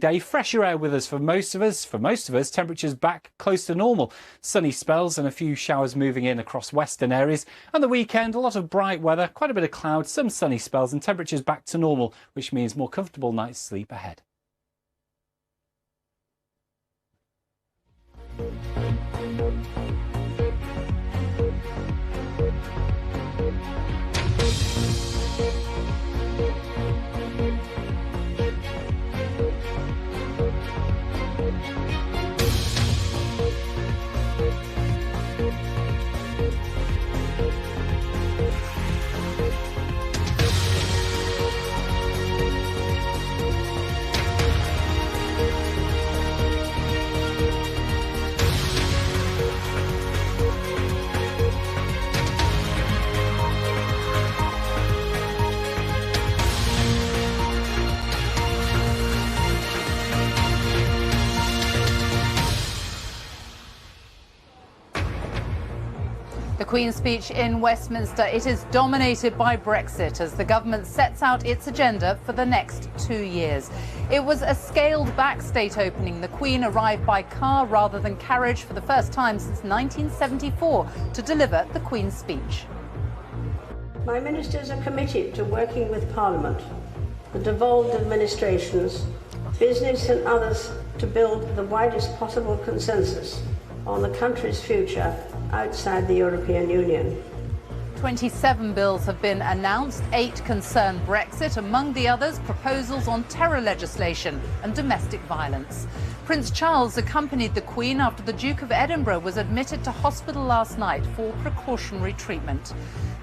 Day, fresher air with us for most of us. Temperatures back close to normal. Sunny spells and a few showers moving in across western areas. And the weekend, a lot of bright weather, quite a bit of cloud, some sunny spells and temperatures back to normal, which means more comfortable night's sleep ahead. The Queen's speech in Westminster, it is dominated by Brexit as the government sets out its agenda for the next 2 years. It was a scaled-back state opening. The Queen arrived by car rather than carriage for the first time since 1974 to deliver the Queen's speech. My ministers are committed to working with Parliament, the devolved administrations, business and others to build the widest possible consensus on the country's future outside the European Union. 27 bills have been announced. 8 concern Brexit, among the others proposals on terror legislation and domestic violence. Prince Charles accompanied the Queen after the Duke of Edinburgh was admitted to hospital last night for precautionary treatment.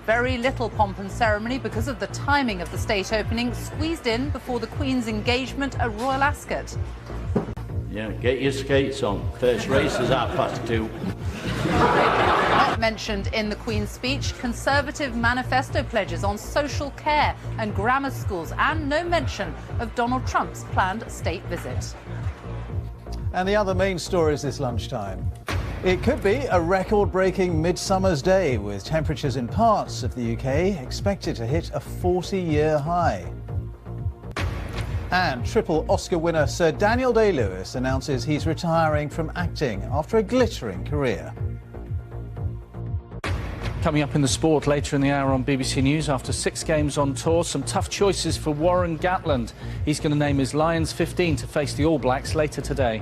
Very little pomp and ceremony because of the timing of the state opening, squeezed in before the Queen's engagement at Royal Ascot. Yeah, get your skates on. First race is 2:30. Not mentioned in the Queen's speech, Conservative manifesto pledges on social care and grammar schools, and no mention of Donald Trump's planned state visit. And the other main stories this lunchtime. It could be a record-breaking midsummer's day, with temperatures in parts of the UK expected to hit a 40-year high. And triple Oscar winner Sir Daniel Day-Lewis announces he's retiring from acting after a glittering career. Coming up in the sport later in the hour on BBC News, after 6 games on tour, some tough choices for Warren Gatland. He's going to name his Lions 15 to face the All Blacks later today.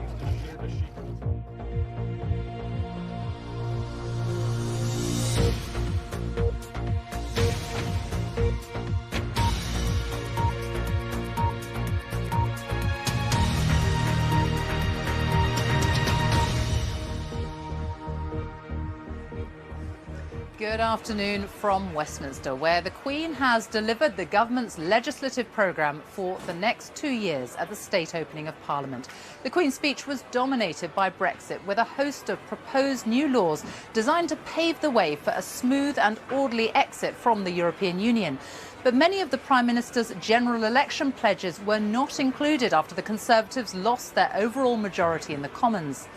Good afternoon from Westminster, where the Queen has delivered the government's legislative programme for the next 2 years at the state opening of Parliament. The Queen's speech was dominated by Brexit, with a host of proposed new laws designed to pave the way for a smooth and orderly exit from the European Union. But many of the Prime Minister's general election pledges were not included after the Conservatives lost their overall majority in the Commons.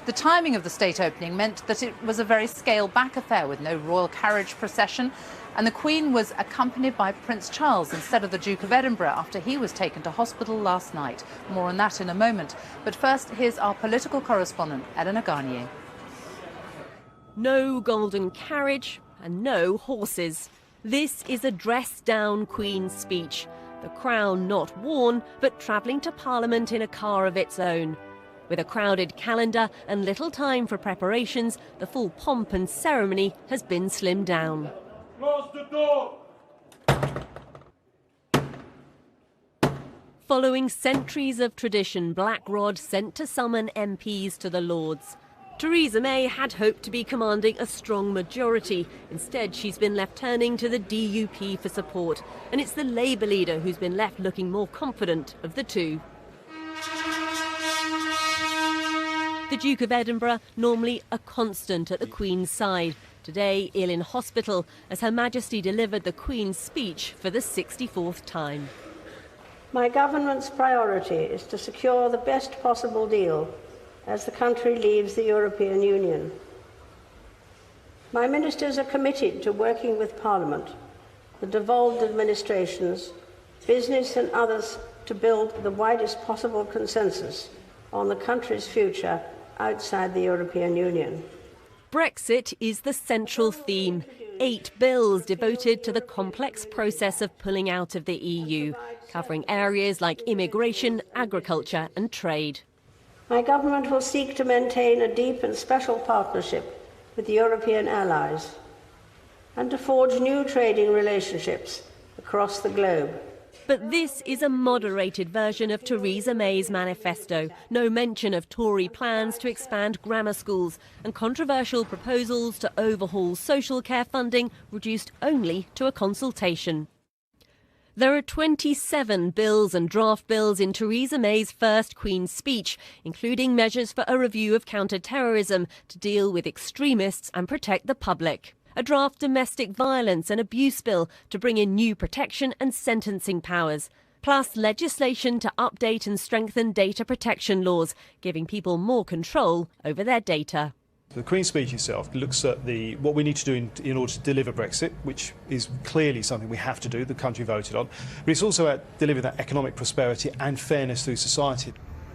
The timing of the state opening meant that it was a very scaled-back affair with no royal carriage procession, and the Queen was accompanied by Prince Charles instead of the Duke of Edinburgh after he was taken to hospital last night. More on that in a moment. But first, here's our political correspondent, Eleanor Garnier. No golden carriage and no horses. This is a dressed-down Queen's speech. The crown not worn, but travelling to Parliament in a car of its own. With a crowded calendar and little time for preparations, the full pomp and ceremony has been slimmed down. Close the door! Following centuries of tradition, Black Rod sent to summon MPs to the Lords. Theresa May had hoped to be commanding a strong majority. Instead, she's been left turning to the DUP for support. And it's the Labour leader who's been left looking more confident of the two. The Duke of Edinburgh, normally a constant at the Queen's side, today ill in hospital as Her Majesty delivered the Queen's speech for the 64th time. My government's priority is to secure the best possible deal as the country leaves the European Union. My ministers are committed to working with Parliament, the devolved administrations, business and others to build the widest possible consensus on the country's future outside the European Union. Brexit is the central theme. 8 bills devoted to the complex process of pulling out of the EU, covering areas like immigration, agriculture and trade. My government will seek to maintain a deep and special partnership with the European allies and to forge new trading relationships across the globe. But this is a moderated version of Theresa May's manifesto. No mention of Tory plans to expand grammar schools and controversial proposals to overhaul social care funding reduced only to a consultation. There are 27 bills and draft bills in Theresa May's first Queen's speech, including measures for a review of counter-terrorism to deal with extremists and protect the public. A draft domestic violence and abuse bill to bring in new protection and sentencing powers, plus legislation to update and strengthen data protection laws, giving people more control over their data. The Queen's speech itself looks at what we need to do in order to deliver Brexit, which is clearly something we have to do, the country voted on, but it's also at delivering that economic prosperity and fairness through society.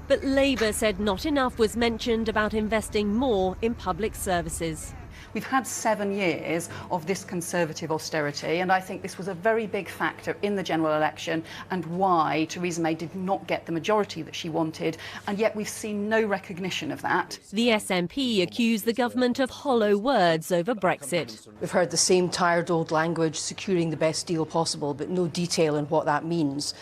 But Labour said not enough was mentioned about investing more in public services. We've had 7 years of this Conservative austerity, and I think this was a very big factor in the general election and why Theresa May did not get the majority that she wanted, and yet we've seen no recognition of that. The SNP accused the government of hollow words over Brexit. We've heard the same tired old language, securing the best deal possible, but no detail in what that means.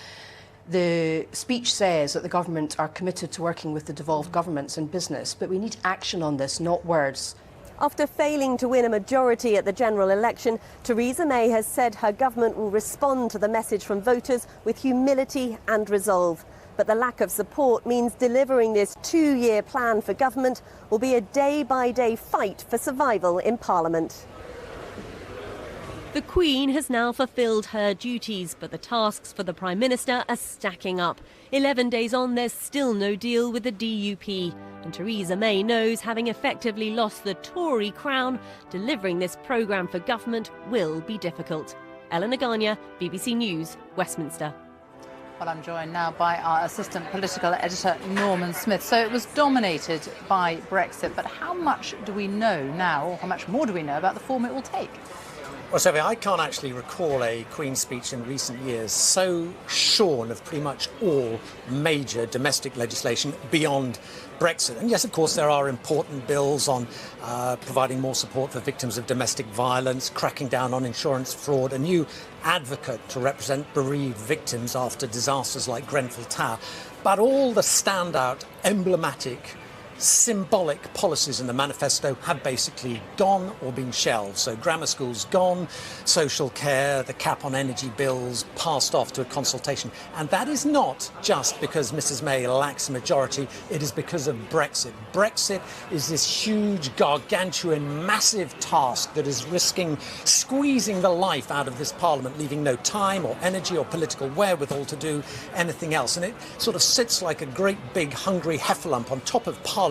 The speech says that the government are committed to working with the devolved governments and business, but we need action on this, not words. After failing to win a majority at the general election, Theresa May has said her government will respond to the message from voters with humility and resolve. But the lack of support means delivering this 2-year plan for government will be a day-by-day fight for survival in Parliament. The Queen has now fulfilled her duties, but the tasks for the Prime Minister are stacking up. 11 days on, there's still no deal with the DUP. And Theresa May knows, having effectively lost the Tory crown, delivering this programme for government will be difficult. Ellen Agania, BBC News, Westminster. Well, I'm joined now by our assistant political editor, Norman Smith. So it was dominated by Brexit, but how much do we know now, or how much more do we know about the form it will take? Well, Sophie, I can't actually recall a Queen's speech in recent years so shorn of pretty much all major domestic legislation beyond Brexit. And yes, of course, there are important bills on providing more support for victims of domestic violence, cracking down on insurance fraud, a new advocate to represent bereaved victims after disasters like Grenfell Tower. But all the standout, emblematic, symbolic policies in the manifesto have basically gone or been shelved. So grammar schools gone, social care, the cap on energy bills passed off to a consultation. And that is not just because Mrs May lacks a majority, it is because of Brexit. Brexit is this huge, gargantuan, massive task that is risking squeezing the life out of this Parliament, leaving no time or energy or political wherewithal to do anything else. And it sort of sits like a great big hungry heffalump on top of Parliament.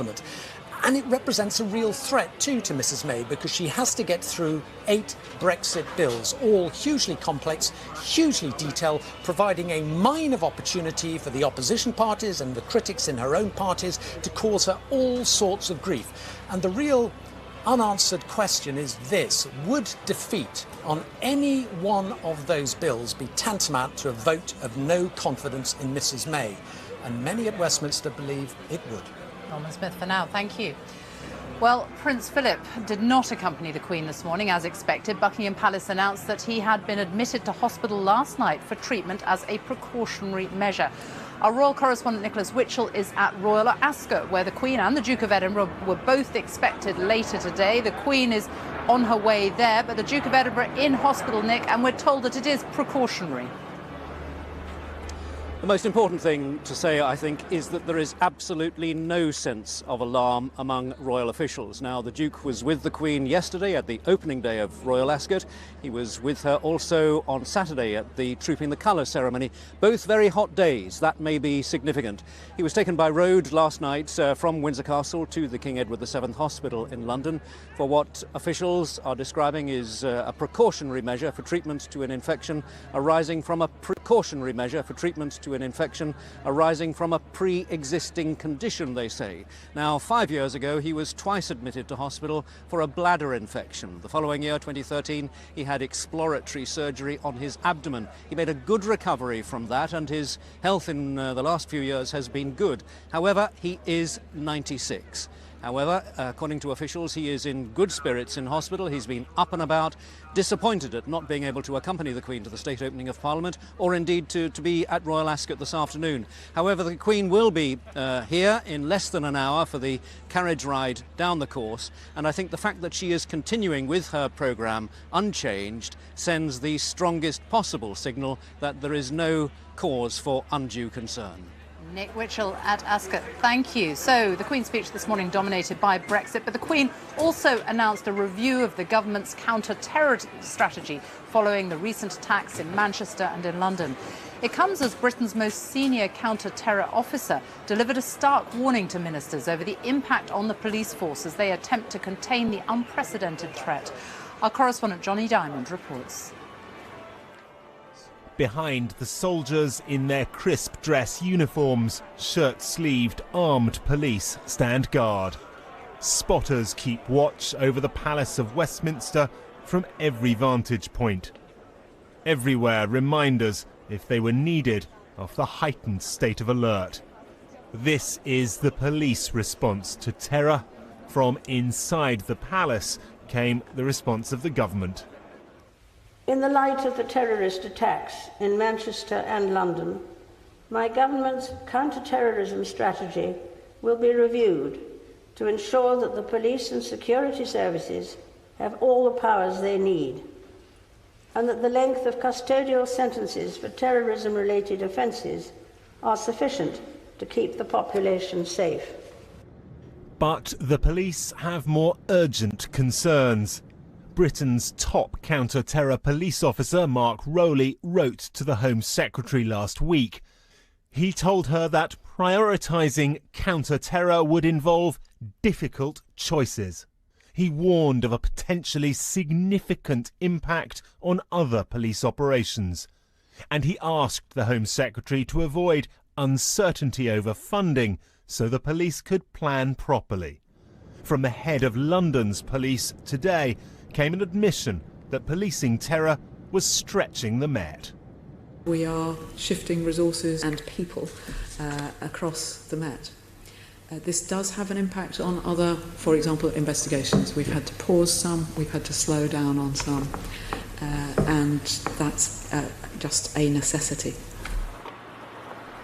And it represents a real threat too to Mrs May, because she has to get through 8 Brexit bills, all hugely complex, hugely detailed, providing a mine of opportunity for the opposition parties and the critics in her own parties to cause her all sorts of grief. And the real unanswered question is this: would defeat on any one of those bills be tantamount to a vote of no confidence in Mrs May? And many at Westminster believe it would. Norman Smith for now, thank you. Well, Prince Philip did not accompany the Queen this morning, as expected. Buckingham Palace announced that he had been admitted to hospital last night for treatment as a precautionary measure. Our royal correspondent Nicholas Witchell is at Royal Ascot, where the Queen and the Duke of Edinburgh were both expected later today. The Queen is on her way there, but the Duke of Edinburgh in hospital, Nick, and we're told that it is precautionary. The most important thing to say, I think, is that there is absolutely no sense of alarm among royal officials. Now, the Duke was with the Queen yesterday at the opening day of Royal Ascot. He was with her also on Saturday at the Trooping the Colour ceremony. Both very hot days. That may be significant. He was taken by road last night from Windsor Castle to the King Edward VII Hospital in London for what officials are describing is a precautionary measure for treatment to an infection arising from a precautionary measure for treatment to an infection arising from a pre-existing condition, they say. Now, 5 years ago, he was twice admitted to hospital for a bladder infection. The following year, 2013, he had exploratory surgery on his abdomen. He made a good recovery from that, and his health in the last few years has been good. However, he is 96. However, according to officials, he is in good spirits in hospital. He's been up and about, disappointed at not being able to accompany the Queen to the state opening of Parliament, or indeed to be at Royal Ascot this afternoon. However, the Queen will be here in less than an hour for the carriage ride down the course, and I think the fact that she is continuing with her programme unchanged sends the strongest possible signal that there is no cause for undue concern. Nick Witchell at Ascot, thank you. So the Queen's speech this morning dominated by Brexit, but the Queen also announced a review of the government's counter-terror strategy following the recent attacks in Manchester and in London. It comes as Britain's most senior counter-terror officer delivered a stark warning to ministers over the impact on the police force as they attempt to contain the unprecedented threat. Our correspondent Johnny Diamond reports. Behind the soldiers in their crisp dress uniforms, shirt-sleeved armed police stand guard. Spotters keep watch over the Palace of Westminster from every vantage point. Everywhere reminders, if they were needed, of the heightened state of alert. This is the police response to terror. From inside the palace came the response of the government. In the light of the terrorist attacks in Manchester and London, my government's counter-terrorism strategy will be reviewed to ensure that the police and security services have all the powers they need, and that the length of custodial sentences for terrorism-related offences are sufficient to keep the population safe. But the police have more urgent concerns. Britain's top counter-terror police officer, Mark Rowley, wrote to the Home Secretary last week. He told her that prioritising counter-terror would involve difficult choices. He warned of a potentially significant impact on other police operations. And he asked the Home Secretary to avoid uncertainty over funding so the police could plan properly. From the head of London's police today came an admission that policing terror was stretching the Met. We are shifting resources and people across the Met. This does have an impact on other, for example, investigations. We've had to pause some, we've had to slow down on some, and that's just a necessity.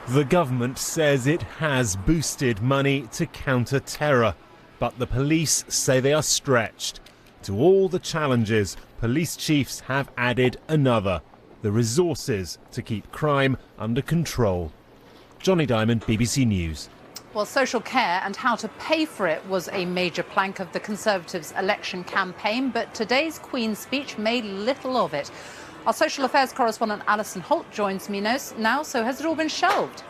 The government says it has boosted money to counter terror, but the police say they are stretched. To all the challenges, police chiefs have added another: the resources to keep crime under control. Johnny Diamond, BBC News. Well, social care and how to pay for it was a major plank of the Conservatives' election campaign, but today's Queen's speech made little of it. Our social affairs correspondent Alison Holt joins me now. So has it all been shelved?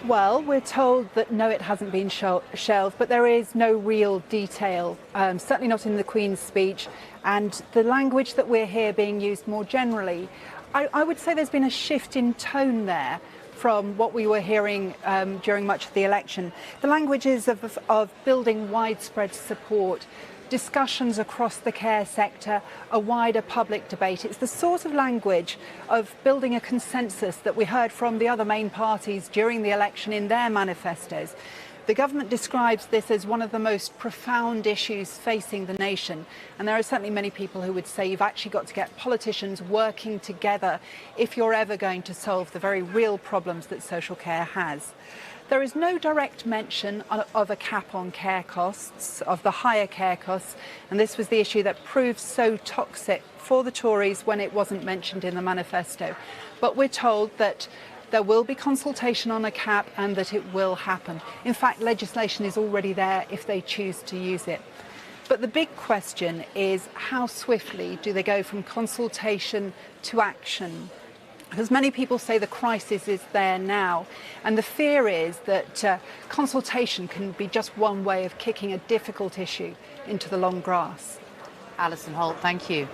Well, we're told that no, it hasn't been shelved, but there is no real detail, certainly not in the Queen's speech, and the language that we're here being used more generally. I would say there's been a shift in tone there from what we were hearing during much of the election. The language is of building widespread support, discussions across the care sector, a wider public debate. It's the sort of language of building a consensus that we heard from the other main parties during the election in their manifestos. The government describes this as one of the most profound issues facing the nation, and there are certainly many people who would say you've actually got to get politicians working together if you're ever going to solve the very real problems that social care has. There is no direct mention of a cap on care costs, of the higher care costs, and this was the issue that proved so toxic for the Tories when it wasn't mentioned in the manifesto. But we're told that there will be consultation on a cap and that it will happen. In fact, legislation is already there if they choose to use it. But the big question is, how swiftly do they go from consultation to action? Because many people say the crisis is there now, and the fear is that consultation can be just one way of kicking a difficult issue into the long grass. Alison Holt, thank you.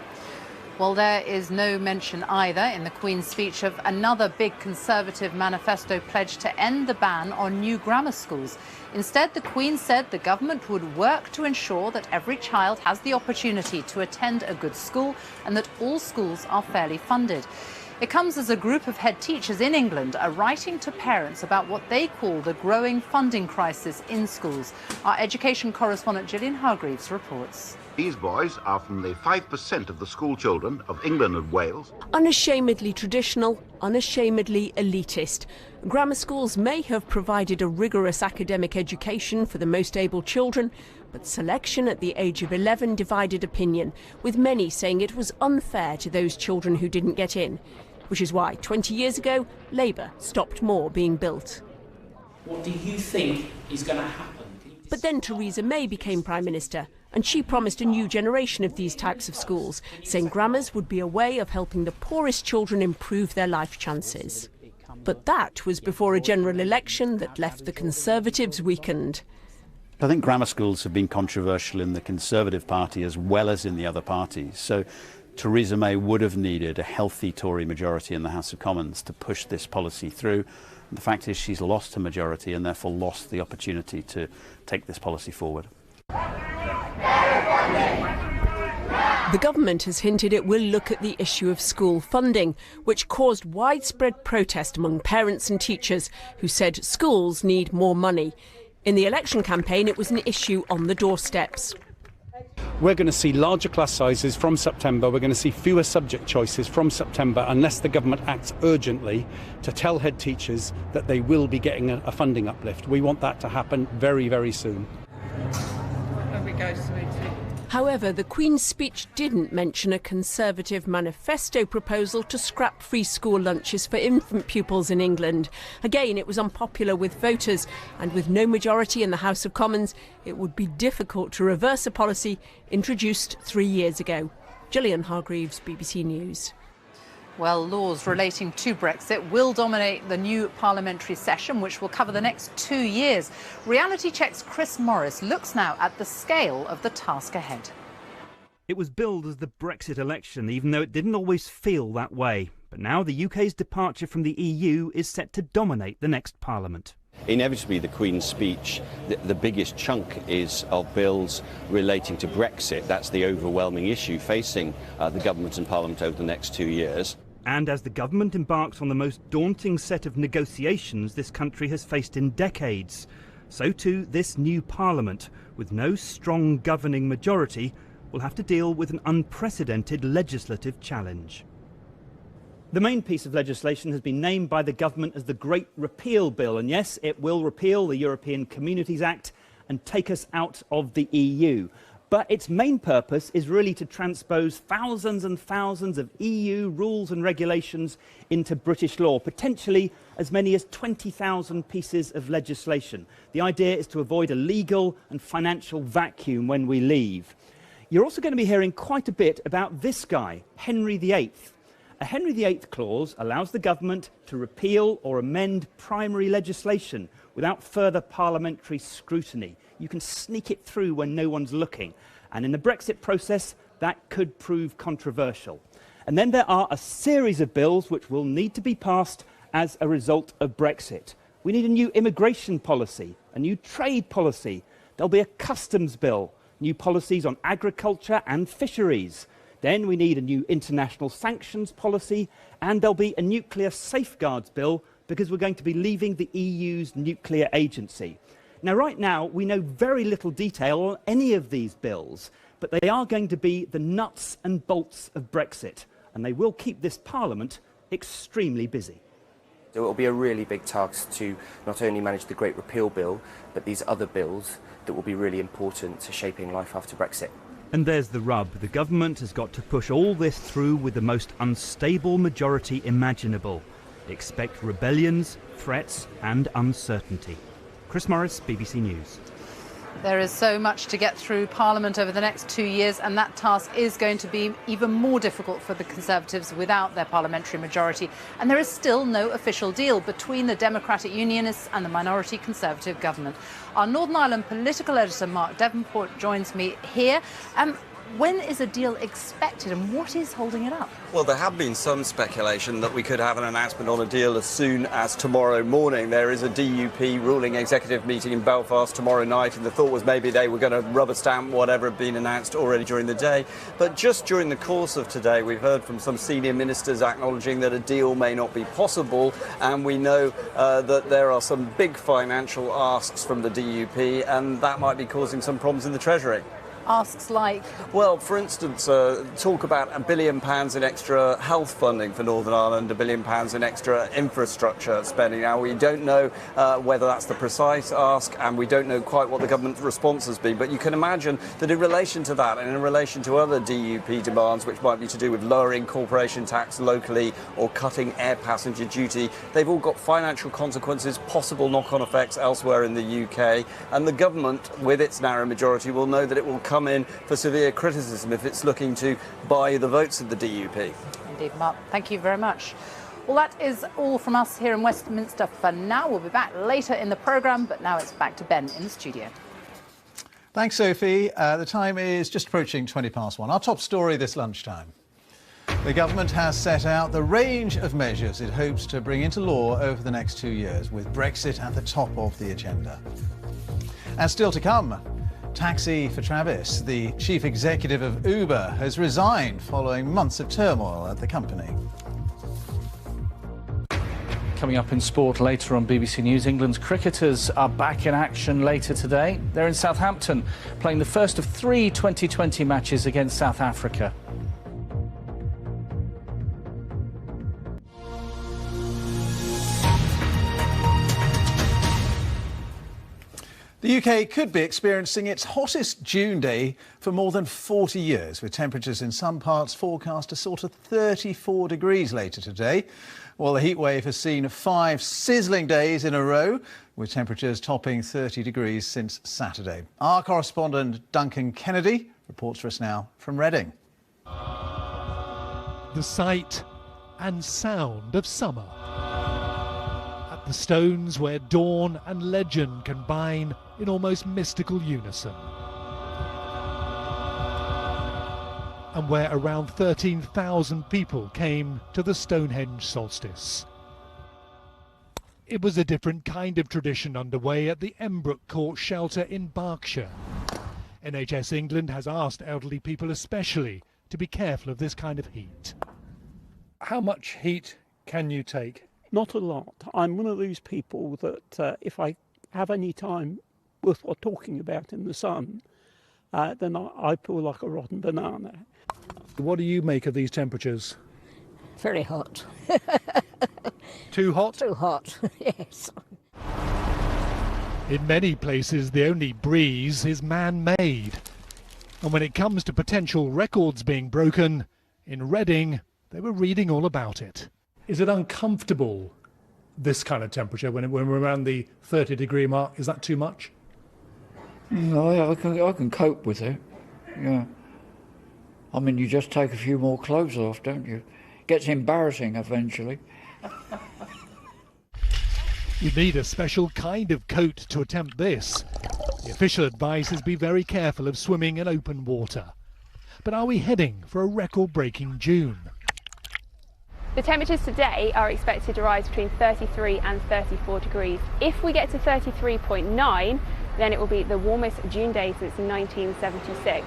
Well, there is no mention either in the Queen's speech of another big Conservative manifesto pledge to end the ban on new grammar schools. Instead, the Queen said the government would work to ensure that every child has the opportunity to attend a good school and that all schools are fairly funded. It comes as a group of head teachers in England are writing to parents about what they call the growing funding crisis in schools. Our education correspondent Gillian Hargreaves reports. These boys are from the 5% of the school children of England and Wales. Unashamedly traditional, unashamedly elitist. Grammar schools may have provided a rigorous academic education for the most able children, but selection at the age of 11 divided opinion, with many saying it was unfair to those children who didn't get in. Which is why, 20 years ago, Labour stopped more being built. What do you think is going to happen? But then Theresa May became Prime Minister, and she promised a new generation of these types of schools, saying grammars would be a way of helping the poorest children improve their life chances. But that was before a general election that left the Conservatives weakened. I think grammar schools have been controversial in the Conservative Party as well as in the other parties. So Theresa May would have needed a healthy Tory majority in the House of Commons to push this policy through. The fact is she's lost her majority and therefore lost the opportunity to take this policy forward. The government has hinted it will look at the issue of school funding, which caused widespread protest among parents and teachers who said schools need more money. In the election campaign, it was an issue on the doorsteps. We're going to see larger class sizes from September. We're going to see fewer subject choices from September unless the government acts urgently to tell head teachers that they will be getting a funding uplift. We want that to happen very, very soon. There we go, sweetie. However, the Queen's speech didn't mention a Conservative manifesto proposal to scrap free school lunches for infant pupils in England. Again, it was unpopular with voters, and with no majority in the House of Commons, it would be difficult to reverse a policy introduced 3 years ago. Gillian Hargreaves, BBC News. Well, laws relating to Brexit will dominate the new parliamentary session, which will cover the next 2 years. Reality Check's Chris Morris looks now at the scale of the task ahead. It was billed as the Brexit election, even though it didn't always feel that way. But now the UK's departure from the EU is set to dominate the next parliament. Inevitably, the Queen's speech, the biggest chunk is of bills relating to Brexit. That's the overwhelming issue facing the government and parliament over the next 2 years. And as the government embarks on the most daunting set of negotiations this country has faced in decades, so too this new parliament, with no strong governing majority, will have to deal with an unprecedented legislative challenge. The main piece of legislation has been named by the government as the Great Repeal Bill, and yes, it will repeal the European Communities Act and take us out of the EU. But its main purpose is really to transpose thousands and thousands of EU rules and regulations into British law, potentially as many as 20,000 pieces of legislation. The idea is to avoid a legal and financial vacuum when we leave. You're also going to be hearing quite a bit about this guy, Henry VIII. A Henry VIII clause allows the government to repeal or amend primary legislation without further parliamentary scrutiny. You can sneak it through when no one's looking. And in the Brexit process, that could prove controversial. And then there are a series of bills which will need to be passed as a result of Brexit. We need a new immigration policy, a new trade policy. There'll be a customs bill, new policies on agriculture and fisheries. Then we need a new international sanctions policy, and there'll be a nuclear safeguards bill because we're going to be leaving the EU's nuclear agency. Now, right now, we know very little detail on any of these bills, but they are going to be the nuts and bolts of Brexit, and they will keep this Parliament extremely busy. So it will be a really big task to not only manage the Great Repeal Bill, but these other bills that will be really important to shaping life after Brexit. And there's the rub. The government has got to push all this through with the most unstable majority imaginable. Expect rebellions, threats and uncertainty. Chris Morris, BBC News. There is so much to get through Parliament over the next 2 years, and that task is going to be even more difficult for the Conservatives without their parliamentary majority. And there is still no official deal between the Democratic Unionists and the minority Conservative government. Our Northern Ireland political editor, Mark Devonport, joins me here. When is a deal expected and what is holding it up? Well, there have been some speculation that we could have an announcement on a deal as soon as tomorrow morning. There is a DUP ruling executive meeting in Belfast tomorrow night, and the thought was maybe they were going to rubber stamp whatever had been announced already during the day. But just during the course of today, we've heard from some senior ministers acknowledging that a deal may not be possible, and we know that there are some big financial asks from the DUP, and that might be causing some problems in the Treasury. Asks like? Well, for instance, talk about £1 billion in extra health funding for Northern Ireland, £1 billion in extra infrastructure spending. Now, we don't know whether that's the precise ask, and we don't know quite what the government's response has been. But you can imagine that in relation to that and in relation to other DUP demands, which might be to do with lowering corporation tax locally or cutting air passenger duty, they've all got financial consequences, possible knock-on effects elsewhere in the UK. And the government, with its narrow majority, will know that it will come in for severe criticism if it's looking to buy the votes of the DUP. Indeed, Mark. Thank you very much. Well, that is all from us here in Westminster for now. We'll be back later in the programme, but now it's back to Ben in the studio. Thanks, Sophie. The time is just approaching 1:20. Our top story this lunchtime. The government has set out the range of measures it hopes to bring into law over the next 2 years, with Brexit at the top of the agenda. And still to come, Taxi for Travis, the chief executive of Uber, has resigned following months of turmoil at the company. Coming up in sport later on BBC News, England's cricketers are back in action later today. They're in Southampton, playing the first of 3 2020 matches against South Africa. The UK could be experiencing its hottest June day for more than 40 years, with temperatures in some parts forecast to soar to 34 degrees later today. Well, the heatwave has seen 5 sizzling days in a row, with temperatures topping 30 degrees since Saturday. Our correspondent Duncan Kennedy reports for us now from Reading. The sight and sound of summer. At the Stones, where dawn and legend combine in almost mystical unison. And where around 13,000 people came to the Stonehenge solstice. It was a different kind of tradition underway at the Embrook Court shelter in Berkshire. NHS England has asked elderly people especially to be careful of this kind of heat. How much heat can you take? Not a lot. I'm one of those people that if I have any time worthwhile talking about in the sun, then I feel like a rotten banana. What do you make of these temperatures? Very hot. Too hot? Too hot, yes. In many places, the only breeze is man-made. And when it comes to potential records being broken, in Reading, they were reading all about it. Is it uncomfortable, this kind of temperature, when we're around the 30-degree mark? Is that too much? No, I can cope with it, yeah. I mean, you just take a few more clothes off, don't you? Gets embarrassing eventually. You need a special kind of coat to attempt this. The official advice is be very careful of swimming in open water. But are we heading for a record-breaking June? The temperatures today are expected to rise between 33 and 34 degrees. If we get to 33.9, then it will be the warmest June day since 1976.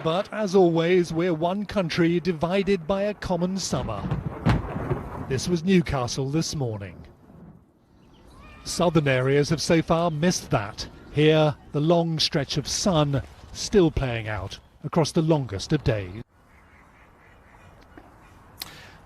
But as always, we're one country divided by a common summer. This was Newcastle this morning. Southern areas have so far missed that. Here, the long stretch of sun still playing out across the longest of days.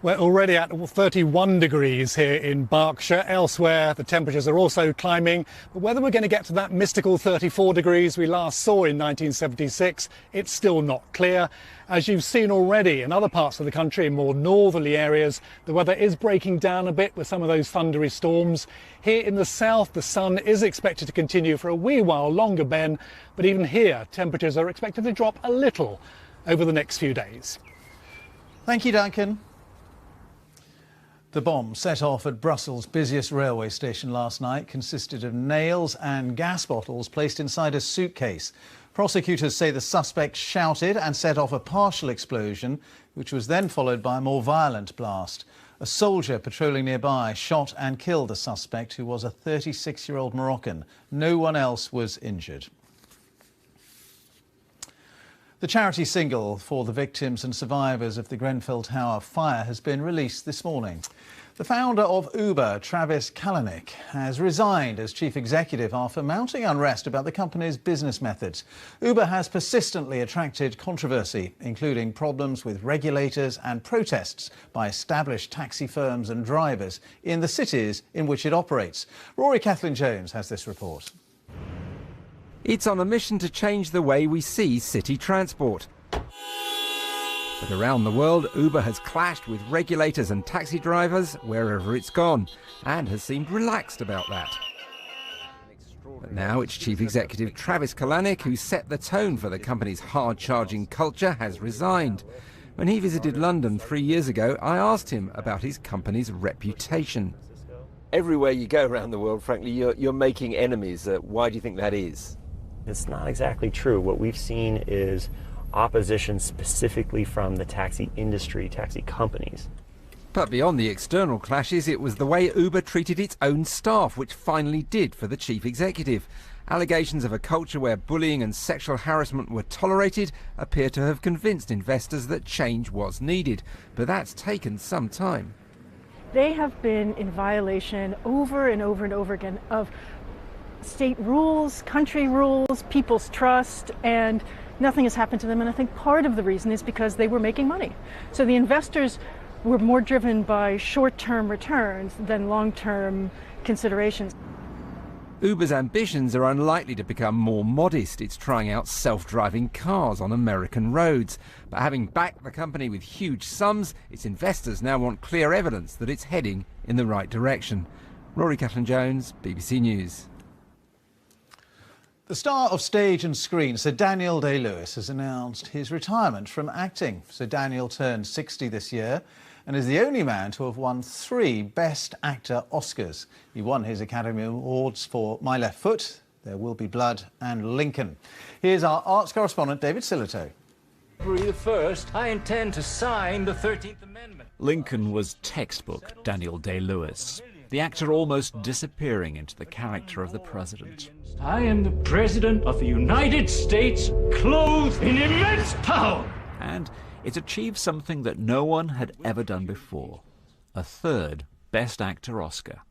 We're already at 31 degrees here in Berkshire. Elsewhere, the temperatures are also climbing. But whether we're going to get to that mystical 34 degrees we last saw in 1976, it's still not clear. As you've seen already in other parts of the country, in more northerly areas, the weather is breaking down a bit with some of those thundery storms. Here in the south, the sun is expected to continue for a wee while longer, Ben. But even here, temperatures are expected to drop a little over the next few days. Thank you, Duncan. The bomb set off at Brussels' busiest railway station last night consisted of nails and gas bottles placed inside a suitcase. Prosecutors say the suspect shouted and set off a partial explosion, which was then followed by a more violent blast. A soldier patrolling nearby shot and killed the suspect, who was a 36-year-old Moroccan. No one else was injured. The charity single for the victims and survivors of the Grenfell Tower fire has been released this morning. The founder of Uber, Travis Kalanick, has resigned as chief executive after mounting unrest about the company's business methods. Uber has persistently attracted controversy, including problems with regulators and protests by established taxi firms and drivers in the cities in which it operates. Rory Kathleen-Jones has this report. It's on a mission to change the way we see city transport. But around the world, Uber has clashed with regulators and taxi drivers wherever it's gone, and has seemed relaxed about that. But now its chief executive Travis Kalanick, who set the tone for the company's hard-charging culture, has resigned. When he visited London 3 years ago, I asked him about his company's reputation. Everywhere you go around the world, frankly, you're making enemies. Why do you think that is? It's not exactly true. What we've seen is opposition specifically from the taxi industry, taxi companies. But beyond the external clashes, it was the way Uber treated its own staff which finally did for the chief executive. Allegations of a culture where bullying and sexual harassment were tolerated appear to have convinced investors that change was needed. But that's taken some time. They have been in violation over and over and over again of state rules, country rules, people's trust, and nothing has happened to them. And I think part of the reason is because they were making money. So the investors were more driven by short-term returns than long-term considerations. Uber's ambitions are unlikely to become more modest. It's trying out self-driving cars on American roads. But having backed the company with huge sums, its investors now want clear evidence that it's heading in the right direction. Rory Kathleen-Jones, BBC News. The star of stage and screen, Sir Daniel Day-Lewis, has announced his retirement from acting. Sir Daniel turned 60 this year and is the only man to have won 3 Best Actor Oscars. He won his Academy Awards for My Left Foot, There Will Be Blood and Lincoln. Here's our arts correspondent, David Sillitoe. February the 1st, I intend to sign the 13th Amendment. Lincoln was textbook Daniel Day-Lewis, the actor almost disappearing into the character of the president. I am the President of the United States, clothed in immense power. And it achieved something that no one had ever done before, a 3rd Best Actor Oscar.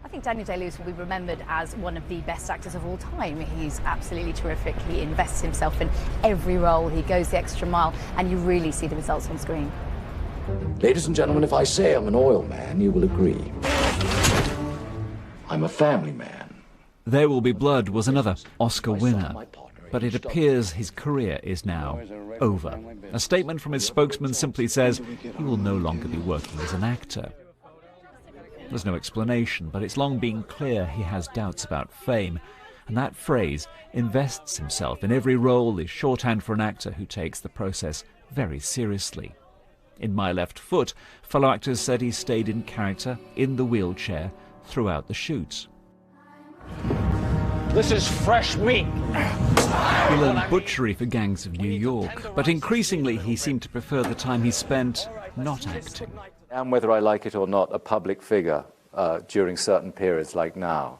I think Daniel Day-Lewis will be remembered as one of the best actors of all time. He's absolutely terrific. He invests himself in every role. He goes the extra mile, and you really see the results on screen. Ladies and gentlemen, if I say I'm an oil man, you will agree. I'm a family man. There Will Be Blood was another Oscar winner, but it appears his career is now over. A statement from his spokesman simply says he will no longer be working as an actor. There's no explanation, but it's long been clear he has doubts about fame, and that phrase, invests himself in every role, is shorthand for an actor who takes the process very seriously. In My Left Foot, fellow actors said he stayed in character, in the wheelchair, throughout the shoots. This is fresh meat. He learned butchery for Gangs of New York, but increasingly he seemed to prefer the time he spent not acting. And whether I like it or not, a public figure during certain periods like now.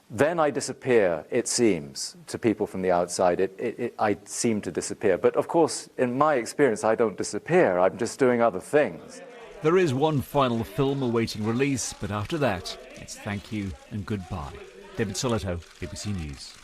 Then I disappear, it seems, to people from the outside. I seem to disappear. But of course, in my experience, I don't disappear. I'm just doing other things. There is one final film awaiting release, but after that, it's thank you and goodbye. David Sillitoe, BBC News.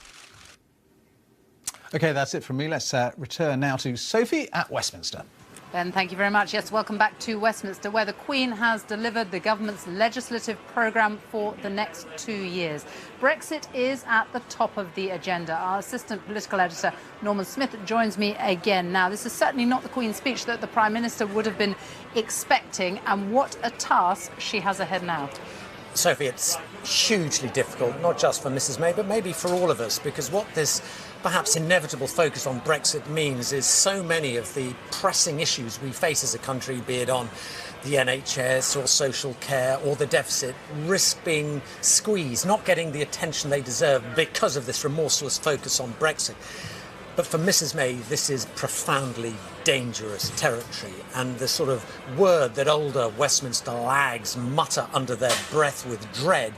OK, that's it from me. Let's return now to Sophie at Westminster. Ben, thank you very much. Yes, welcome back to Westminster, where the Queen has delivered the government's legislative programme for the next 2 years. Brexit is at the top of the agenda. Our assistant political editor, Norman Smith, joins me again. Now, this is certainly not the Queen's speech that the Prime Minister would have been expecting, and what a task she has ahead now. Sophie, it's hugely difficult, not just for Mrs May, but maybe for all of us, because what this perhaps inevitable focus on Brexit means is so many of the pressing issues we face as a country, be it on the NHS or social care or the deficit, risk being squeezed, not getting the attention they deserve because of this remorseless focus on Brexit. But for Mrs May, this is profoundly dangerous territory, and the sort of word that older Westminster lags mutter under their breath with dread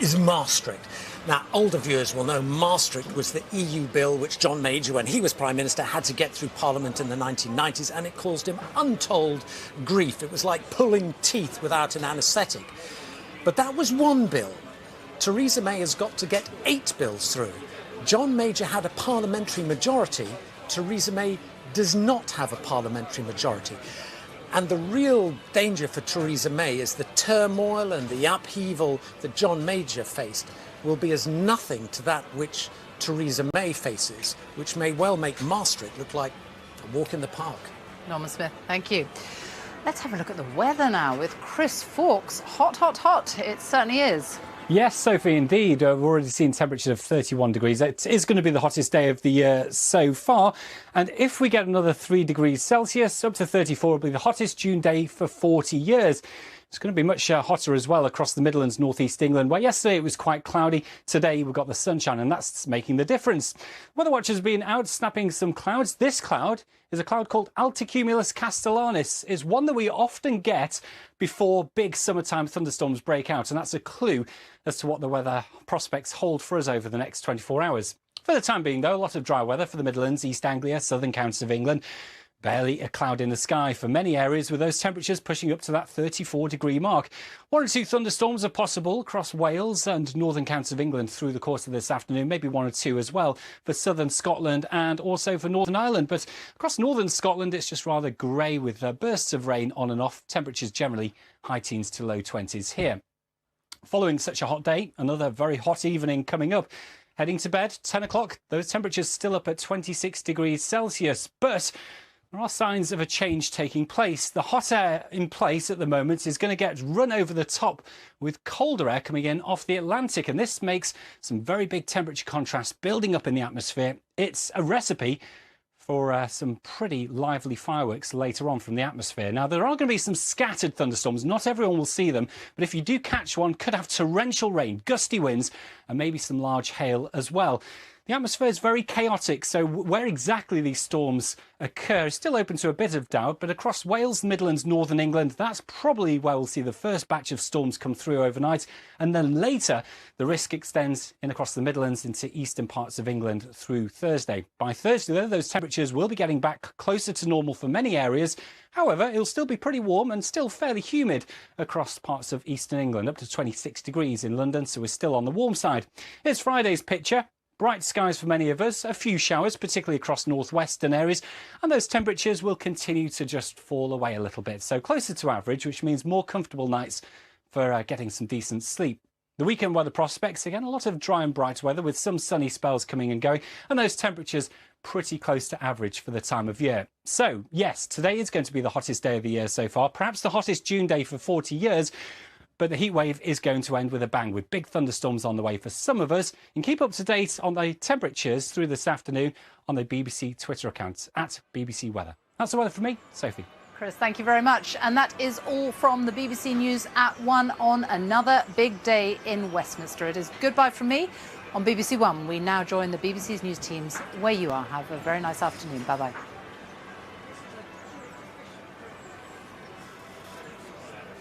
is Maastricht. Now, older viewers will know Maastricht was the EU bill which John Major, when he was Prime Minister, had to get through Parliament in the 1990s, and it caused him untold grief. It was like pulling teeth without an anaesthetic. But that was one bill. Theresa May has got to get 8 bills through. John Major had a parliamentary majority. Theresa May does not have a parliamentary majority. And the real danger for Theresa May is the turmoil and the upheaval that John Major faced will be as nothing to that which Theresa May faces, which may well make Maastricht look like a walk in the park. Norman Smith, thank you. Let's have a look at the weather now with Chris Fawkes. Hot, hot, hot. It certainly is. Yes, Sophie, indeed. We've already seen temperatures of 31 degrees. It is going to be the hottest day of the year so far. And if we get another 3 degrees Celsius, up to 34, it'll be the hottest June day for 40 years. It's going to be much hotter as well across the Midlands, North East England, where yesterday it was quite cloudy. Today we've got the sunshine, and that's making the difference. Weather Watch has been out snapping some clouds. This cloud is a cloud called Alticumulus castellanis. It's one that we often get before big summertime thunderstorms break out, and that's a clue as to what the weather prospects hold for us over the next 24 hours. For the time being, though, a lot of dry weather for the Midlands, East Anglia, southern counties of England. Barely a cloud in the sky for many areas, with those temperatures pushing up to that 34-degree mark. 1 or 2 thunderstorms are possible across Wales and northern counties of England through the course of this afternoon, maybe 1 or 2 as well for southern Scotland and also for Northern Ireland. But across northern Scotland, it's just rather grey with bursts of rain on and off. Temperatures generally high teens to low 20s here. Following such a hot day, another very hot evening coming up. Heading to bed, 10 o'clock, those temperatures still up at 26 degrees Celsius. But there are signs of a change taking place. The hot air in place at the moment is going to get run over the top with colder air coming in off the Atlantic, and this makes some very big temperature contrasts building up in the atmosphere. It's a recipe for some pretty lively fireworks later on from the atmosphere. Now, there are going to be some scattered thunderstorms. Not everyone will see them, but if you do catch one, could have torrential rain, gusty winds, and maybe some large hail as well. The atmosphere is very chaotic, so where exactly these storms occur is still open to a bit of doubt, but across Wales, Midlands, Northern England, that's probably where we'll see the first batch of storms come through overnight, and then later the risk extends in across the Midlands into eastern parts of England through Thursday. By Thursday, though, those temperatures will be getting back closer to normal for many areas. However, it'll still be pretty warm and still fairly humid across parts of eastern England, up to 26 degrees in London, so we're still on the warm side. Here's Friday's picture. Bright skies for many of us, a few showers, particularly across northwestern areas, and those temperatures will continue to just fall away a little bit. So closer to average, which means more comfortable nights for getting some decent sleep. The weekend weather prospects, again, a lot of dry and bright weather with some sunny spells coming and going, and those temperatures pretty close to average for the time of year. So, yes, today is going to be the hottest day of the year so far, perhaps the hottest June day for 40 years, but the heat wave is going to end with a bang, with big thunderstorms on the way for some of us. And keep up to date on the temperatures through this afternoon on the BBC Twitter account, @BBC Weather. That's the weather from me, Sophie. Chris, thank you very much. And that is all from the BBC News at 1 on another big day in Westminster. It is goodbye from me. On BBC One, we now join the BBC's news teams where you are. Have a very nice afternoon. Bye-bye.